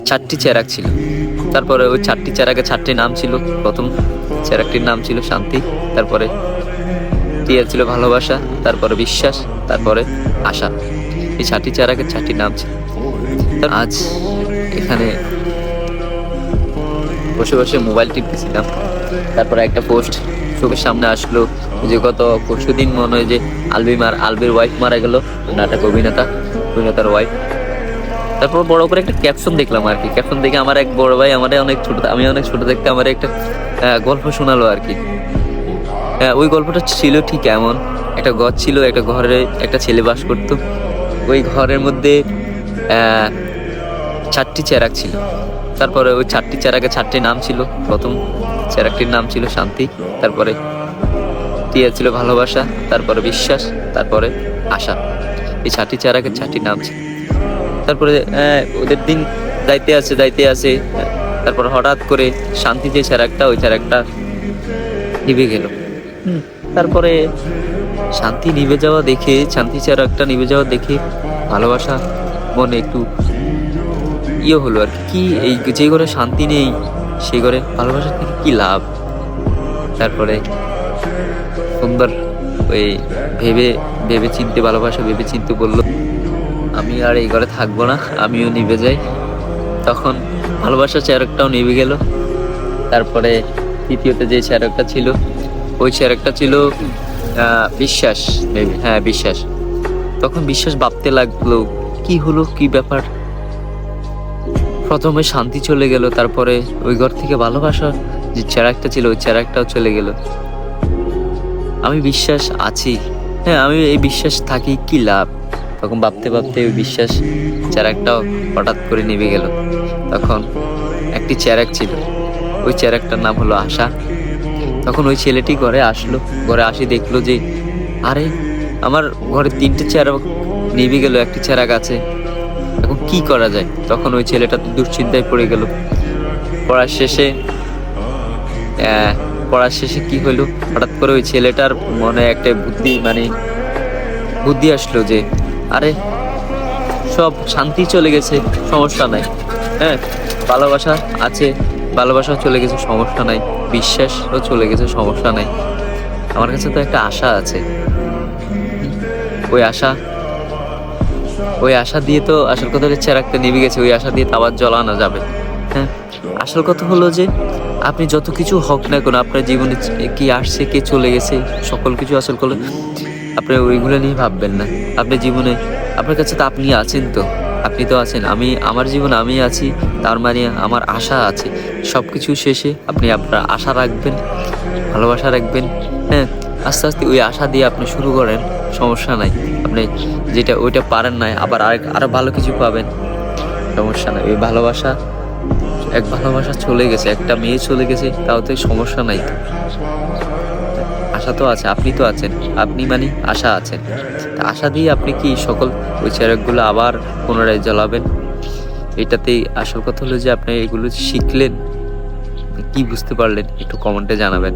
চারটি চেরাক ছিল। তারপরে ওই চারটি চেরাকে চারটি নাম ছিল। প্রথম চেরাকটির নাম ছিল শান্তি, তারপরে টিয়া ছিল ভালোবাসা, তারপরে বিশ্বাস, তারপরে আশা। এই চারটি চেরাকের চারটি নাম ছিল। আজ এখানে বসে বসে মোবাইল টিপতেছিলাম, তারপরে একটা পোস্ট চোখের সামনে আসলো যে গত পরশুদিন মনে হয় যে আলবির ওয়াইফ মারা গেল, নাটক অভিনেতার ওয়াইফ। তারপর বড় করে একটা ক্যাপশন দেখলাম আর কি। ক্যাপশন দেখে আমার এক বড় ভাই আমি অনেক ছোট দেখতে আমার একটা গল্প শোনালো আর কি। ওই গল্পটা ছিল ঠিক এমন: একটা ঘর ছিল, একটা ঘরে একটা ছেলে বাস করতো। ওই ঘরের মধ্যে চারটি চেরাক ছিল। তারপরে ওই চারটি চেরাকে চারটি নাম ছিল। প্রথম চেরাকটির নাম ছিল শান্তি, তারপরে টিয়া ছিল ভালোবাসা, তারপরে বিশ্বাস, তারপরে আশা। এই চারটি চেরাকের চারটি নাম ছিল। তারপরে ওদের দিন যাইতে আছে। তারপর হঠাৎ করে শান্তি যে চেরাকটা, ওই চেরাকটা নিভে গেল। তারপরে শান্তি চেরাকটা নিভে যাওয়া দেখে ভালোবাসা মনে একটু হলো আর কি। এই যে ঘরে শান্তি নেই সেই ঘরে ভালোবাসা থেকে কি লাভ? তারপরে সুন্দর ওই ভালোবাসা ভেবে চিনতে বললো, আমি আর এই ঘরে থাকবো না, আমিও নিভে যাই। তখন ভালোবাসার চেরাকটাও নিভে গেল। তারপরে তৃতীয়তে যে চেরাকটা ছিল, ওই চেরাকটা ছিল বিশ্বাস, বিশ্বাস। তখন বিশ্বাস ভাবতে লাগলো, কি হলো, কি ব্যাপার? প্রথমে শান্তি চলে গেল, তারপরে ওই ঘর থেকে ভালোবাসা যে চেরাকটা ছিল, ওই চেরাকটাও চলে গেল। আমি বিশ্বাস আছি, আমি এই বিশ্বাস থাকি, কি লাভ? তখন ভাবতে ওই বিশ্বাস চেরাকটাও হঠাৎ করে নিভে গেল। তখন একটি চেরাক ছিল, ওই চেরাকটার নাম হলো আশা। তখন ওই ছেলেটি ঘরে আসি দেখলো যে আরে আমার ঘরে তিনটে চেরাক নিভে গেল, একটি চেরাক আছে, এখন কি করা যায়? তখন ওই ছেলেটা দুশ্চিন্তায় পড়ে গেল। পড়ার শেষে কি হলো, হঠাৎ করে ওই ছেলেটার মনে একটা বুদ্ধি আসলো যে আরে সব শান্তি চলে গেছে, সমস্যা নাই, ভালোবাসা আছে, ভালোবাসা চলে গেছে, সমস্যা নাই, বিশ্বাসও চলে গেছে, সমস্যা নাই, আমার কাছে তো একটা আশা আছে। ওই আশা দিয়ে তো আসল কথা চেরাকটা নিভে গেছে, ওই আশা দিয়ে তো আবার জ্বলানো যাবে। আসল কথা হলো যে আপনি যত কিছু হোক না কেন, আপনার জীবনে কি আসছে, কে চলে গেছে, সকল কিছু আসল করে আপনি ওইগুলো নিয়ে ভাববেন না। আপনার জীবনে আপনার কাছে তো আপনি আছেন, তো আপনি তো আছেন, আমার জীবনে আমি আছি, তার মানে আমার আশা আছে। সব কিছু শেষে আপনি আপনার আশা রাখবেন, ভালোবাসা রাখবেন। আস্তে আস্তে ওই আশা দিয়ে আপনি শুরু করেন, সমস্যা নাই। আপনি যেটা ওইটা পারেন না, আবার আরো ভালো কিছু পাবেন, সমস্যা নাই। ওই ভালোবাসা চলে গেছে, একটা মেয়ে চলে গেছে, তাও তো সমস্যা নাই। আশা তো আছে, আপনি তো আছেন, আপনি মানে আশা আছেন। আশা দিয়ে আপনি কি সকল ওই চেরাকগুলো আবার পুনরায় জ্বালাবেন? এটাতেই আসল কথা হলো যে আপনি এগুলো শিখলেন, কি বুঝতে পারলেন একটু কমেন্টে জানাবেন।